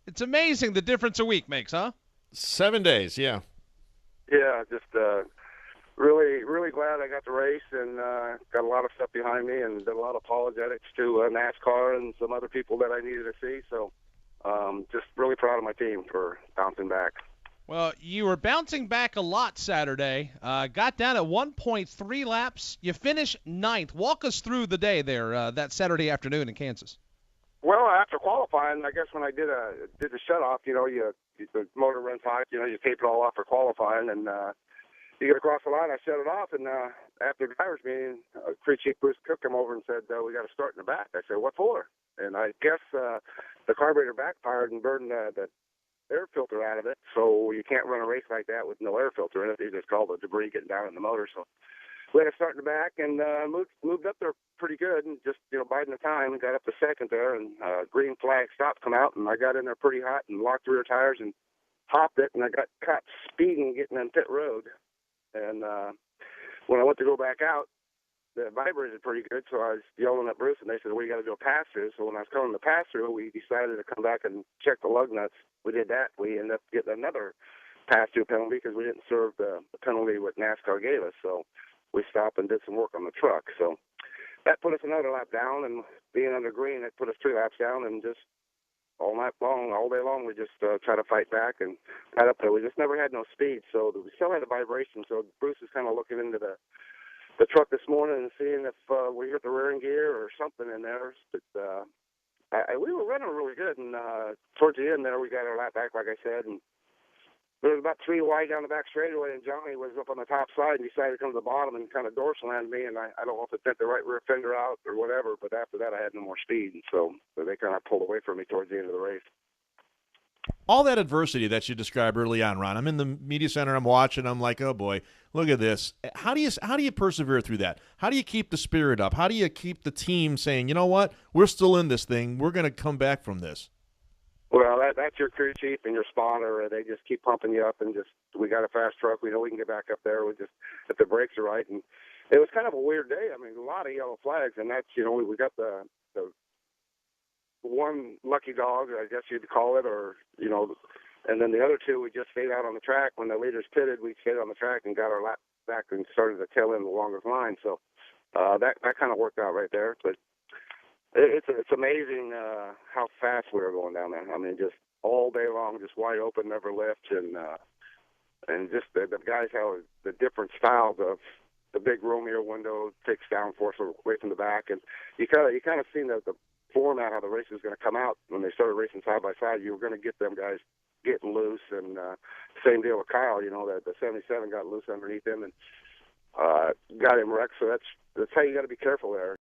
It's amazing the difference a week makes, huh? 7 days, yeah. Yeah, just really glad I got the race and got a lot of stuff behind me and did a lot of apologetics to NASCAR and some other people that I needed to see. So just really proud of my team for bouncing back. Well, you were bouncing back a lot Saturday. Got down at 1.3 laps. You finished ninth. Walk us through the day there that Saturday afternoon in Kansas. Well, after qualifying, I guess when I did the shut off, the motor runs hot, you tape it all off for qualifying, and you get across the line. I shut it off, and after the drivers meeting, crew chief Bruce Cook came over and said, "We got to start in the back." I said, "What for?" And I guess the carburetor backfired and burned the air filter out of it, so you can't run a race like that with no air filter in it. They just call the debris getting down in the motor. So we had to start in the back and moved up there pretty good and just, biding the time and got up to second there and green flag stop come out and I got in there pretty hot and locked the rear tires and hopped it and I got caught speeding getting on pit road. And when I went to go back out, the vibrated pretty good, so I was yelling at Bruce, and they said, "We got to do a pass-through." So when I was coming to pass-through, we decided to come back and check the lug nuts. We did that. We ended up getting another pass-through penalty because we didn't serve the penalty what NASCAR gave us. So we stopped and did some work on the truck. So that put us another lap down, and being under green, that put us 3 laps down, and just all night long, all day long, we just try to fight back and got up there. We just never had no speed, so we still had a vibration. So Bruce is kind of looking into the truck this morning and seeing if we hit the rearing gear or something in there. But we were running really good, and towards the end there, we got our lap back, like I said, and there was about 3 wide down the back straightaway, and Johnny was up on the top side and decided to come to the bottom and kind of door slammed me, and I don't know if it sent the right rear fender out or whatever, but after that I had no more speed, and so they kind of pulled away from me towards the end of the race. All that adversity that you described early on, Ron. I'm in the media center. I'm watching. I'm like, oh boy, look at this. How do you persevere through that? How do you keep the spirit up? How do you keep the team saying, you know what, we're still in this thing. We're going to come back from this. Well, that's your crew chief and your spotter. They just keep pumping you up, and just we got a fast truck. We know we can get back up there. We just if the brakes are right. And it was kind of a weird day. I mean, a lot of yellow flags, and that's we got the one lucky dog, I guess you'd call it, or and then the other two we just stayed out on the track. When the leaders pitted, we stayed on the track and got our lap back and started to tail in the longest line. So that kind of worked out right there, but. It's amazing how fast we were going down there. I mean, just all day long, just wide open, never lift, and just the guys have the different styles of the big Romeo window takes downforce away from the back, and you kind of seen the format how the race was going to come out when they started racing side by side. You were going to get them guys getting loose, and same deal with Kyle. The 77 got loose underneath him and got him wrecked. So that's how you got to be careful there.